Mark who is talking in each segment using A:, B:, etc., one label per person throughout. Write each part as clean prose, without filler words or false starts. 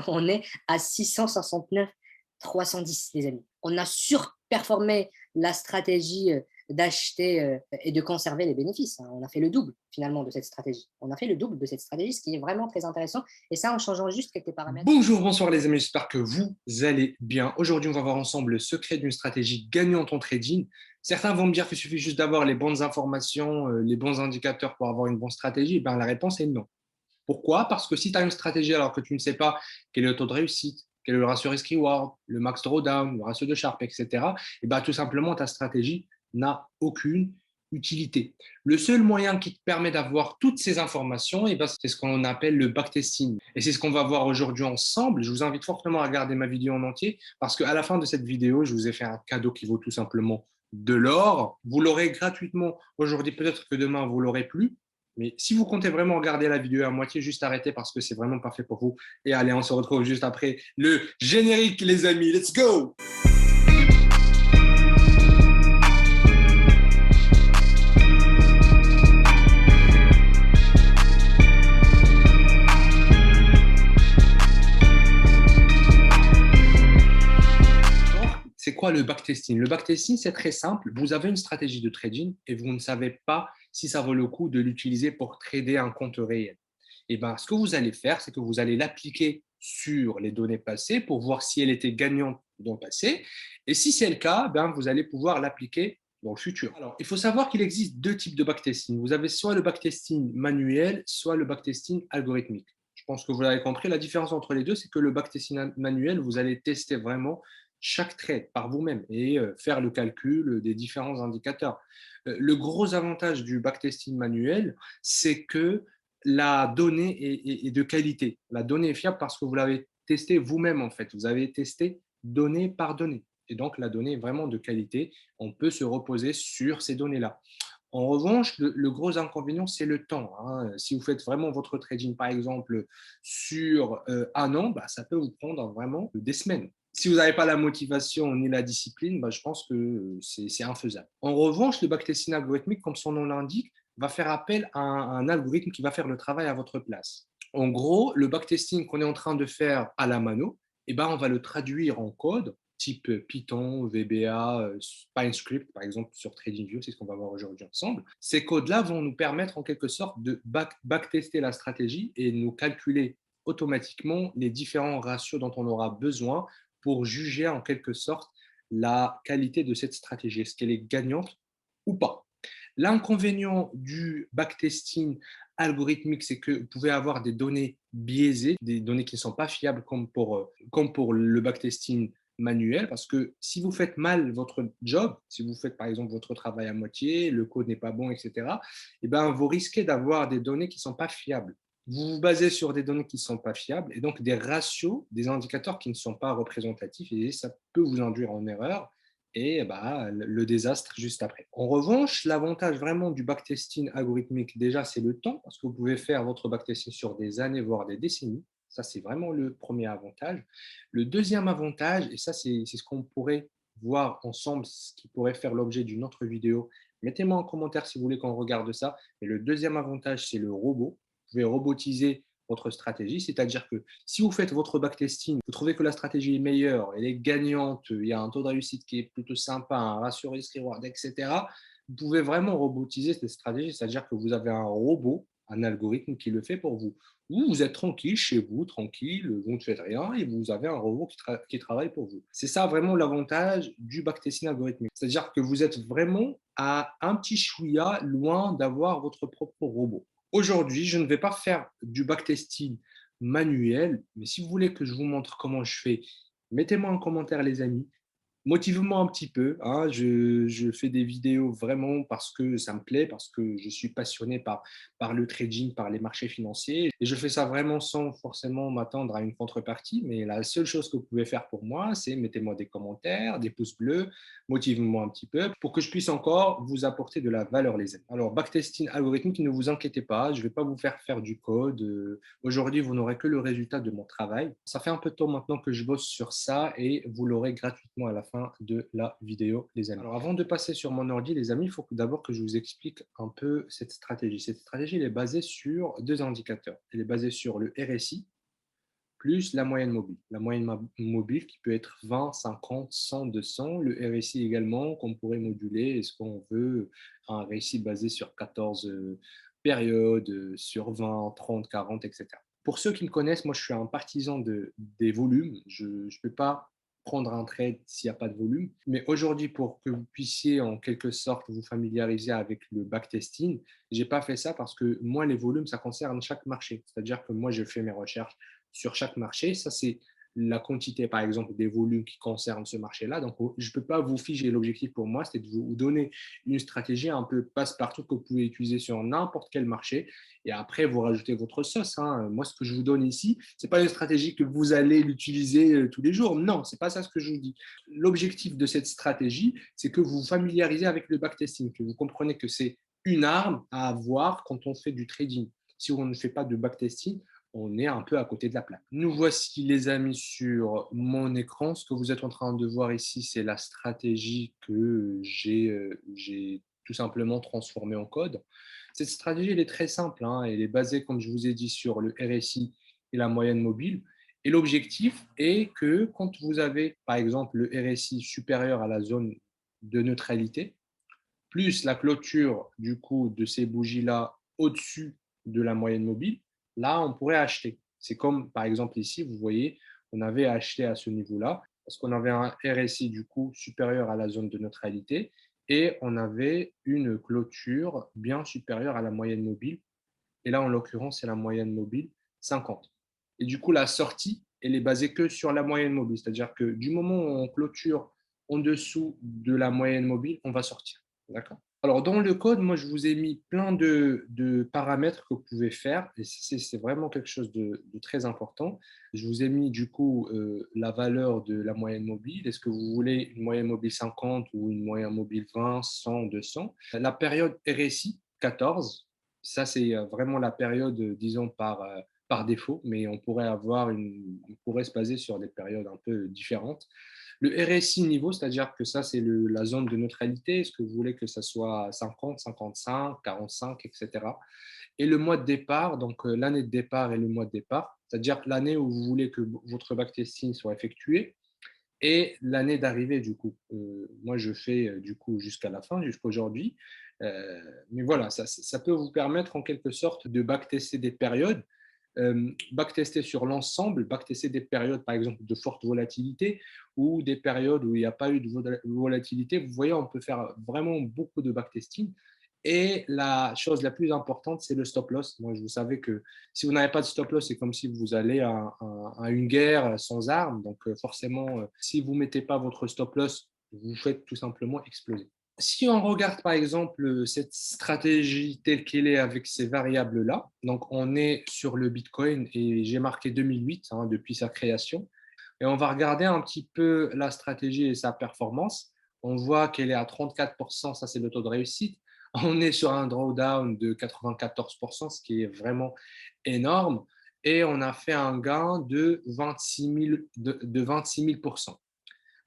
A: on est à 669 310, les amis. On a surperformé la stratégie d'acheter et de conserver les bénéfices, hein. On a fait le double finalement de cette stratégie. On a fait le double de cette stratégie, ce qui est vraiment très intéressant. Et ça, en changeant juste quelques paramètres.
B: Bonjour, bonsoir les amis, j'espère que vous allez bien. Aujourd'hui, on va voir ensemble le secret d'une stratégie gagnante en trading. Certains vont me dire qu'il suffit juste d'avoir les bonnes informations, les bons indicateurs pour avoir une bonne stratégie. Eh bien, la réponse est non. Pourquoi? Parce que si tu as une stratégie alors que tu ne sais pas quel est le taux de réussite, quel est le ratio risk-reward, le max drawdown, le ratio de Sharpe, etc., et bien, tout simplement, ta stratégie n'a aucune utilité. Le seul moyen qui te permet d'avoir toutes ces informations, et ben, c'est ce qu'on appelle le backtesting. Et c'est ce qu'on va voir aujourd'hui ensemble. Je vous invite fortement à regarder ma vidéo en entier parce qu'à la fin de cette vidéo, je vous ai fait un cadeau qui vaut tout simplement de l'or. Vous l'aurez gratuitement aujourd'hui, peut-être que demain, vous l'aurez plus. Mais si vous comptez vraiment regarder la vidéo à moitié, juste arrêtez parce que c'est vraiment parfait pour vous. Et allez, on se retrouve juste après le générique, les amis. Let's go! C'est quoi le backtesting? Le backtesting, c'est très simple. Vous avez une stratégie de trading et vous ne savez pas si ça vaut le coup de l'utiliser pour trader un compte réel. Et ben, ce que vous allez faire, c'est que vous allez l'appliquer sur les données passées pour voir si elle était gagnante dans le passé. Et si c'est le cas, ben, vous allez pouvoir l'appliquer dans le futur. Alors, il faut savoir qu'il existe deux types de backtesting. Vous avez soit le backtesting manuel, soit le backtesting algorithmique. Je pense que vous l'avez compris. La différence entre les deux, c'est que le backtesting manuel, vous allez tester vraiment chaque trade par vous-même et faire le calcul des différents indicateurs. Le gros avantage du backtesting manuel, c'est que la donnée est de qualité. La donnée est fiable parce que vous l'avez testé vous-même en fait. Vous avez testé donnée par donnée. Et donc, la donnée est vraiment de qualité. On peut se reposer sur ces données-là. En revanche, le gros inconvénient, c'est le temps, hein. Si vous faites vraiment votre trading, par exemple, sur un an, bah, ça peut vous prendre vraiment des semaines. Si vous n'avez pas la motivation ni la discipline, bah, je pense que c'est infaisable. En revanche, le backtesting algorithmique, comme son nom l'indique, va faire appel à un algorithme qui va faire le travail à votre place. En gros, le backtesting qu'on est en train de faire à la mano, eh ben, on va le traduire en code type Python, VBA, PineScript, par exemple, sur TradingView, c'est ce qu'on va voir aujourd'hui ensemble. Ces codes-là vont nous permettre en quelque sorte de backtester la stratégie et nous calculer automatiquement les différents ratios dont on aura besoin pour juger en quelque sorte la qualité de cette stratégie. Est-ce qu'elle est gagnante ou pas? L'inconvénient du backtesting algorithmique, c'est que vous pouvez avoir des données biaisées, des données qui ne sont pas fiables comme pour le backtesting manuel, parce que si vous faites mal votre job, si vous faites par exemple votre travail à moitié, le code n'est pas bon, etc., eh ben, vous risquez d'avoir des données qui ne sont pas fiables. Vous vous basez sur des données qui ne sont pas fiables et donc des ratios, des indicateurs qui ne sont pas représentatifs et ça peut vous induire en erreur et bah, le désastre juste après. En revanche, l'avantage vraiment du backtesting algorithmique, déjà, c'est le temps parce que vous pouvez faire votre backtesting sur des années, voire des décennies. Ça, c'est vraiment le premier avantage. Le deuxième avantage, et ça, c'est ce qu'on pourrait voir ensemble, ce qui pourrait faire l'objet d'une autre vidéo. Mettez-moi en commentaire si vous voulez qu'on regarde ça. Et le deuxième avantage, c'est le robot. Vous pouvez robotiser votre stratégie, c'est-à-dire que si vous faites votre backtesting, vous trouvez que la stratégie est meilleure, elle est gagnante, il y a un taux de réussite qui est plutôt sympa, un ratio risk-reward, etc., vous pouvez vraiment robotiser cette stratégie, c'est-à-dire que vous avez un robot, un algorithme qui le fait pour vous. Ou vous êtes tranquille chez vous, tranquille, vous ne faites rien et vous avez un robot qui travaille pour vous. C'est ça vraiment l'avantage du backtesting algorithmique. C'est-à-dire que vous êtes vraiment à un petit chouïa loin d'avoir votre propre robot. Aujourd'hui, je ne vais pas faire du backtesting manuel, mais si vous voulez que je vous montre comment je fais, mettez-moi en commentaire, les amis. Motive-moi un petit peu, hein. Je fais des vidéos vraiment parce que ça me plaît, parce que je suis passionné par le trading, par les marchés financiers. Et je fais ça vraiment sans forcément m'attendre à une contrepartie. Mais la seule chose que vous pouvez faire pour moi, c'est mettez-moi des commentaires, des pouces bleus, motive-moi un petit peu pour que je puisse encore vous apporter de la valeur, les amis. Alors, backtesting algorithmique, ne vous inquiétez pas, je ne vais pas vous faire du code. Aujourd'hui, vous n'aurez que le résultat de mon travail. Ça fait un peu de temps maintenant que je bosse sur ça et vous l'aurez gratuitement à la fin de la vidéo, les amis. Alors, avant de passer sur mon ordi, les amis, il faut d'abord que je vous explique un peu cette stratégie. Cette stratégie, elle est basée sur deux indicateurs. Elle est basée sur le RSI, plus la moyenne mobile. La moyenne mobile qui peut être 20, 50, 100, 200. Le RSI également qu'on pourrait moduler. Est-ce qu'on veut un RSI basé sur 14 périodes, sur 20, 30, 40, etc. Pour ceux qui me connaissent, moi je suis un partisan des volumes. Je ne peux pas prendre un trade s'il n'y a pas de volume. Mais aujourd'hui, pour que vous puissiez en quelque sorte vous familiariser avec le backtesting, je n'ai pas fait ça parce que moi, les volumes, ça concerne chaque marché. C'est-à-dire que moi, je fais mes recherches sur chaque marché. Ça, c'est la quantité, par exemple, des volumes qui concernent ce marché-là. Donc, je ne peux pas vous figer. L'objectif pour moi, c'est de vous donner une stratégie un peu passe-partout que vous pouvez utiliser sur n'importe quel marché. Et après, vous rajoutez votre sauce. Moi, ce que je vous donne ici, ce n'est pas une stratégie que vous allez l'utiliser tous les jours. Non, ce n'est pas ça ce que je vous dis. L'objectif de cette stratégie, c'est que vous vous familiarisez avec le backtesting, que vous comprenez que c'est une arme à avoir quand on fait du trading. Si on ne fait pas de backtesting, on est un peu à côté de la plaque. Nous voici les amis sur mon écran. Ce que vous êtes en train de voir ici, c'est la stratégie que j'ai tout simplement transformée en code. Cette stratégie, elle est très simple. Elle est basée, comme je vous ai dit, sur le RSI et la moyenne mobile. Et l'objectif est que quand vous avez, par exemple, le RSI supérieur à la zone de neutralité, plus la clôture du coup de ces bougies-là au-dessus de la moyenne mobile, là, on pourrait acheter. C'est comme, par exemple, ici, vous voyez, on avait acheté à ce niveau-là parce qu'on avait un RSI du coup supérieur à la zone de neutralité et on avait une clôture bien supérieure à la moyenne mobile. Et là, en l'occurrence, c'est la moyenne mobile 50. Et du coup, la sortie, elle est basée que sur la moyenne mobile. C'est-à-dire que du moment où on clôture en dessous de la moyenne mobile, on va sortir. D'accord? Alors, dans le code, moi, je vous ai mis plein de paramètres que vous pouvez faire. Et c'est vraiment quelque chose de très important. Je vous ai mis du coup la valeur de la moyenne mobile. Est-ce que vous voulez une moyenne mobile 50 ou une moyenne mobile 20, 100, 200? La période RSI, 14. Ça, c'est vraiment la période, disons, par défaut, mais on pourrait se baser sur des périodes un peu différentes. Le RSI niveau, c'est-à-dire que ça, c'est la zone de neutralité. Est-ce que vous voulez que ça soit 50, 55, 45, etc. Et le mois de départ, donc l'année de départ et le mois de départ, c'est-à-dire l'année où vous voulez que votre backtesting soit effectué et l'année d'arrivée, du coup. Moi, je fais du coup jusqu'à la fin, jusqu'à aujourd'hui. Mais voilà, ça peut vous permettre en quelque sorte de backtester des périodes, backtester sur l'ensemble, backtester des périodes, par exemple, de forte volatilité ou des périodes où il n'y a pas eu de volatilité. Vous voyez, on peut faire vraiment beaucoup de backtesting. Et la chose la plus importante, c'est le stop loss. Moi, vous savez que si vous n'avez pas de stop loss, c'est comme si vous allez à une guerre sans armes. Donc, forcément, si vous ne mettez pas votre stop loss, vous faites tout simplement exploser. Si on regarde par exemple cette stratégie telle qu'elle est avec ces variables-là, donc on est sur le Bitcoin et j'ai marqué 2008 depuis sa création. Et on va regarder un petit peu la stratégie et sa performance. On voit qu'elle est à 34%, ça c'est le taux de réussite. On est sur un drawdown de 94%, ce qui est vraiment énorme. Et on a fait un gain de 26 000%.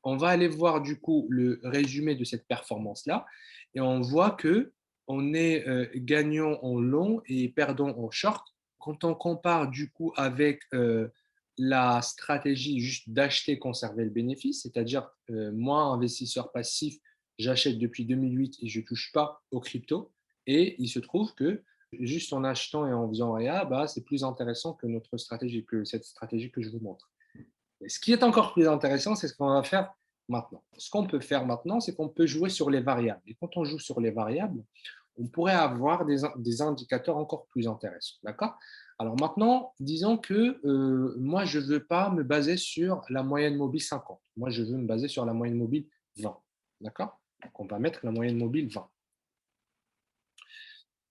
B: On va aller voir du coup le résumé de cette performance-là et on voit que on est gagnant en long et perdant en short. Quand on compare du coup avec la stratégie juste d'acheter, conserver le bénéfice, c'est-à-dire moi, investisseur passif, j'achète depuis 2008 et je ne touche pas aux crypto. Et il se trouve que juste en achetant et en faisant rien, c'est plus intéressant que notre stratégie, que cette stratégie que je vous montre. Et ce qui est encore plus intéressant, c'est ce qu'on va faire maintenant. Ce qu'on peut faire maintenant, c'est qu'on peut jouer sur les variables. Et quand on joue sur les variables, on pourrait avoir des indicateurs encore plus intéressants. D'accord? Alors maintenant, disons que moi, je ne veux pas me baser sur la moyenne mobile 50. Moi, je veux me baser sur la moyenne mobile 20. D'accord? Donc, on va mettre la moyenne mobile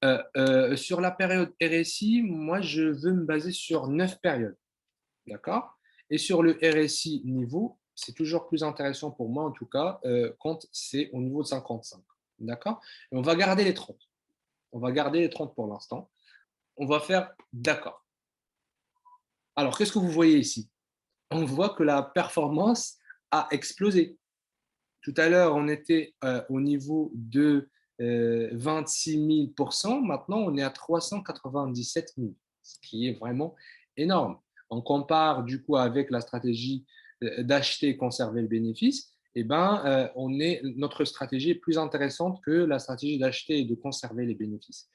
B: 20. Sur la période RSI, moi, je veux me baser sur 9 périodes. D'accord? Et sur le RSI niveau, c'est toujours plus intéressant pour moi, en tout cas, quand c'est au niveau de 55. D'accord? Et on va garder les 30. On va garder les 30 pour l'instant. On va faire d'accord. Alors, qu'est-ce que vous voyez ici? On voit que la performance a explosé. Tout à l'heure, on était au niveau de 26 000%. Maintenant, on est à 397 000, ce qui est vraiment énorme. on compare du coup avec la stratégie d'acheter et conserver le bénéfice, eh ben, notre stratégie est plus intéressante que la stratégie d'acheter et de conserver les bénéfices.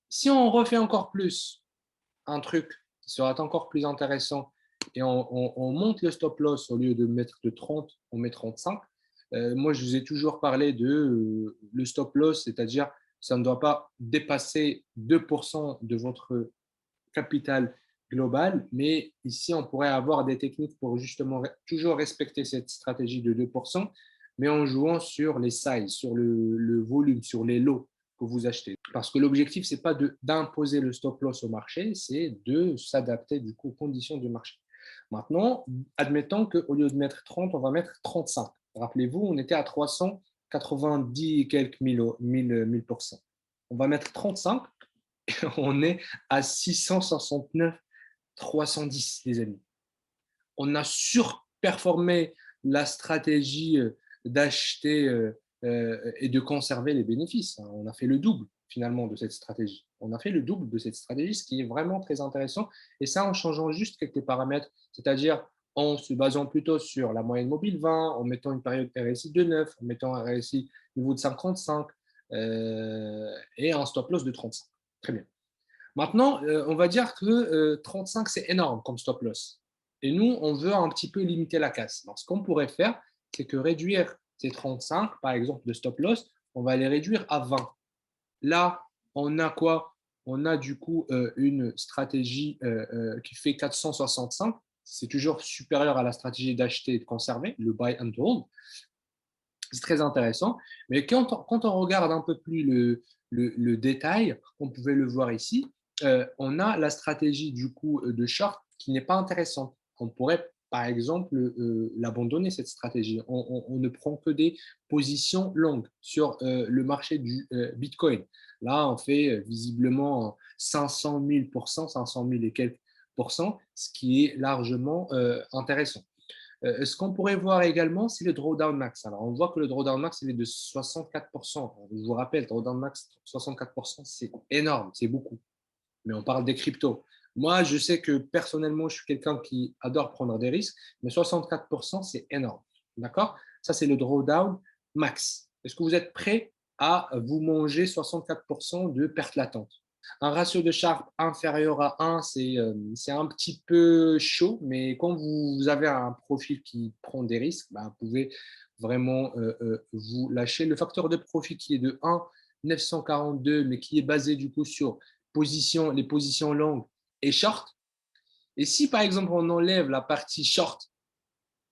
B: Si on refait encore plus un truc qui sera encore plus intéressant et on monte le stop loss au lieu de mettre de 30, on met 35. Moi, je vous ai toujours parlé de le stop loss, c'est-à-dire ça ne doit pas dépasser 2% de votre capital global, mais ici, on pourrait avoir des techniques pour justement toujours respecter cette stratégie de 2%, mais en jouant sur les sizes, sur le volume, sur les lots que vous achetez. Parce que l'objectif, ce n'est pas d'imposer le stop loss au marché, c'est de s'adapter du coup aux conditions du marché. Maintenant, admettons qu'au lieu de mettre 30, on va mettre 35. Rappelez-vous, on était à 390 et quelques mille pourcents. On va mettre 35, on est à 669 310, les amis. On a surperformé la stratégie d'acheter et de conserver les bénéfices. On a fait le double finalement de cette stratégie. On a fait le double de cette stratégie, ce qui est vraiment très intéressant. Et ça, en changeant juste quelques paramètres, c'est-à-dire en se basant plutôt sur la moyenne mobile 20, en mettant une période RSI de 9, en mettant un RSI niveau de 55 et un stop loss de 35. Très bien. Maintenant, on va dire que 35, c'est énorme comme stop loss. Et nous, on veut un petit peu limiter la casse. Donc, ce qu'on pourrait faire, c'est que réduire ces 35, par exemple, de stop loss, on va les réduire à 20. Là, on a quoi? On a du coup une stratégie qui fait 465. C'est toujours supérieur à la stratégie d'acheter et de conserver, le buy and hold. C'est très intéressant. Mais quand on regarde un peu plus le détail, on pouvait le voir ici, on a la stratégie du coup de short qui n'est pas intéressante. On pourrait par exemple l'abandonner cette stratégie. On ne prend que des positions longues sur le marché du Bitcoin. Là, on fait visiblement 500 000 500 000 et quelques pourcents, ce qui est largement intéressant. Ce qu'on pourrait voir également, c'est le drawdown max. Alors, on voit que le drawdown max, il est de 64%. Je vous rappelle, drawdown max, 64%, c'est énorme, c'est beaucoup. Mais on parle des cryptos. Moi, je sais que personnellement, je suis quelqu'un qui adore prendre des risques, mais 64%, c'est énorme. D'accord? Ça, c'est le drawdown max. Est-ce que vous êtes prêt à vous manger 64% de perte latente? Un ratio de Sharpe inférieur à 1, c'est un petit peu chaud, mais quand vous avez un profil qui prend des risques, bah, vous pouvez vraiment vous lâcher. Le facteur de profit qui est de 1, 942, mais qui est basé du coup sur les positions longues et short. Et si par exemple on enlève la partie short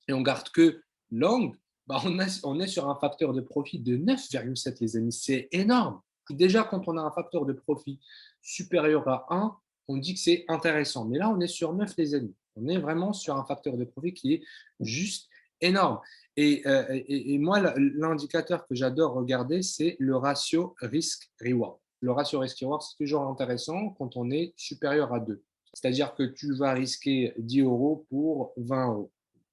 B: et on garde que long, bah on est sur un facteur de profit de 9,7, les amis. C'est énorme. Déjà, quand on a un facteur de profit supérieur à 1, on dit que c'est intéressant. Mais là, on est sur 9, les amis. On est vraiment sur un facteur de profit qui est juste énorme. Et moi, l'indicateur que j'adore regarder, c'est le ratio risk-reward. Le ratio risk-reward, c'est toujours intéressant quand on est supérieur à 2. C'est-à-dire que tu vas risquer 10 euros pour 20 euros.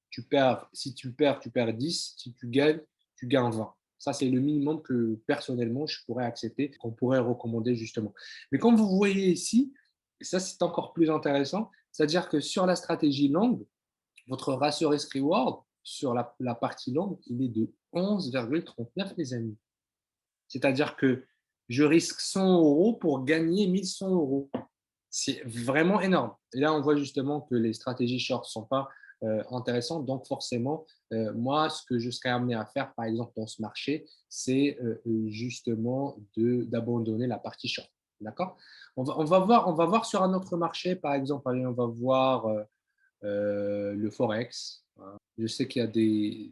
B: Si tu perds, tu perds 10. Si tu gagnes 20. Ça, c'est le minimum que personnellement, je pourrais accepter, qu'on pourrait recommander justement. Mais comme vous voyez ici, et ça, c'est encore plus intéressant, c'est-à-dire que sur la stratégie longue, votre ratio risk-reward sur la partie longue, il est de 11,39, les amis. C'est-à-dire que je risque 100 euros pour gagner 1100 euros. C'est vraiment énorme. Et là, on voit justement que les stratégies short ne sont pas intéressantes. Donc, forcément, moi, ce que je serais amené à faire, par exemple, dans ce marché, c'est justement d'abandonner la partie short. D'accord? On va voir sur un autre marché, par exemple, allez, on va voir le Forex. Hein. Je sais qu'il y a des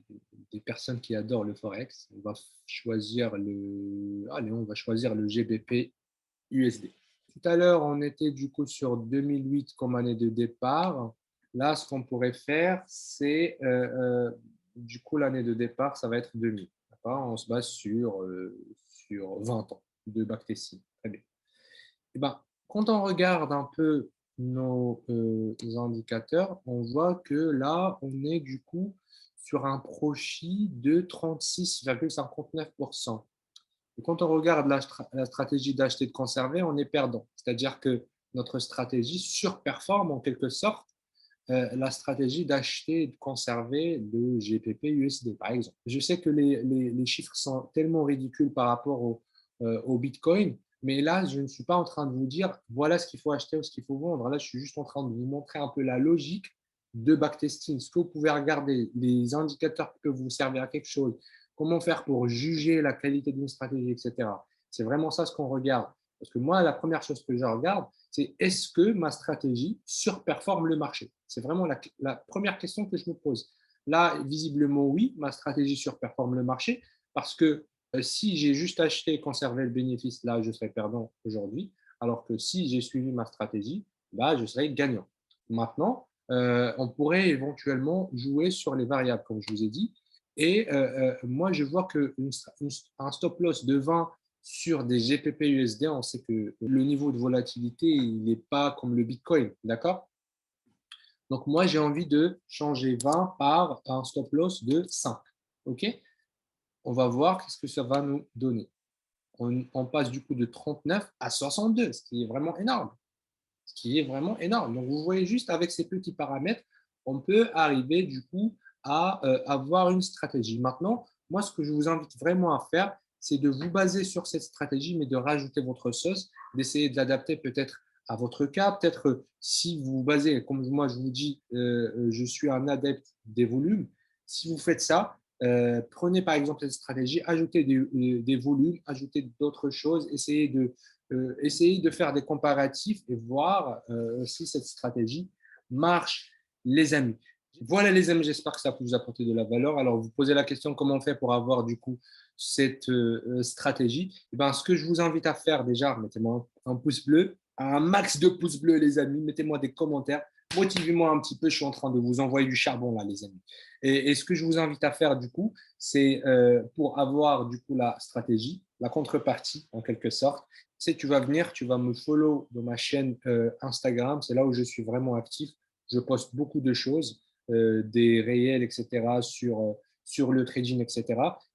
B: personnes qui adorent le Forex. On va choisir le GBP USD. Tout à l'heure, on était du coup sur 2008 comme année de départ. Là, ce qu'on pourrait faire, c'est du coup l'année de départ, ça va être 2000. On se base sur 20 ans de backtesting. Très bien. Et ben, quand on regarde un peu nos indicateurs, on voit que là, on est du coup sur un profit de 36,59%. Et quand on regarde la stratégie d'acheter et de conserver, on est perdant. C'est-à-dire que notre stratégie surperforme en quelque sorte la stratégie d'acheter et de conserver le GPP USD, par exemple. Je sais que les chiffres sont tellement ridicules par rapport au Bitcoin, mais là, je ne suis pas en train de vous dire voilà ce qu'il faut acheter ou ce qu'il faut vendre. Là, je suis juste en train de vous montrer un peu la logique de backtesting. Ce que vous pouvez regarder, les indicateurs qui peuvent vous servir à quelque chose, comment faire pour juger la qualité d'une stratégie, etc. C'est vraiment ça ce qu'on regarde. Parce que moi, la première chose que je regarde, c'est est-ce que ma stratégie surperforme le marché? C'est vraiment la première question que je me pose. Là, visiblement, oui, ma stratégie surperforme le marché parce que si j'ai juste acheté et conservé le bénéfice, là, je serais perdant aujourd'hui. Alors que si j'ai suivi ma stratégie, là, je serais gagnant. Maintenant, on pourrait éventuellement jouer sur les variables, comme je vous ai dit. Et moi, je vois qu'un stop loss de 20 sur des GPP USD, on sait que le niveau de volatilité, il n'est pas comme le Bitcoin, d'accord? Donc, moi, j'ai envie de changer 20 par un stop loss de 5. OK? On va voir ce que ça va nous donner. On passe du coup de 39 à 62, ce qui est vraiment énorme. Ce qui est vraiment énorme. Donc, vous voyez juste avec ces petits paramètres, on peut arriver du coup à avoir une stratégie. Maintenant, moi, ce que je vous invite vraiment à faire, c'est de vous baser sur cette stratégie, mais de rajouter votre sauce, d'essayer de l'adapter peut-être à votre cas. Peut-être si vous vous basez, comme moi je vous dis, je suis un adepte des volumes. Si vous faites ça, prenez par exemple cette stratégie, ajoutez des volumes, ajoutez d'autres choses, essayez de faire des comparatifs et voir si cette stratégie marche, les amis. Voilà les amis, j'espère que ça peut vous apporter de la valeur. Alors, vous posez la question comment on fait pour avoir du coup cette stratégie. Et ben, ce que je vous invite à faire déjà, mettez-moi un pouce bleu, un max de pouces bleus les amis, mettez-moi des commentaires, motivez-moi un petit peu, je suis en train de vous envoyer du charbon là les amis. Et ce que je vous invite à faire du coup, c'est pour avoir du coup la stratégie, la contrepartie en quelque sorte, c'est tu vas venir, tu vas me follow dans ma chaîne Instagram, c'est là où je suis vraiment actif. Je poste beaucoup de choses, des réels, etc., sur le trading, etc.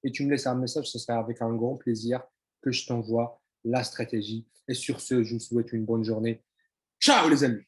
B: Et tu me laisses un message, ce sera avec un grand plaisir que je t'envoie la stratégie. Et sur ce, je vous souhaite une bonne journée. Ciao les amis!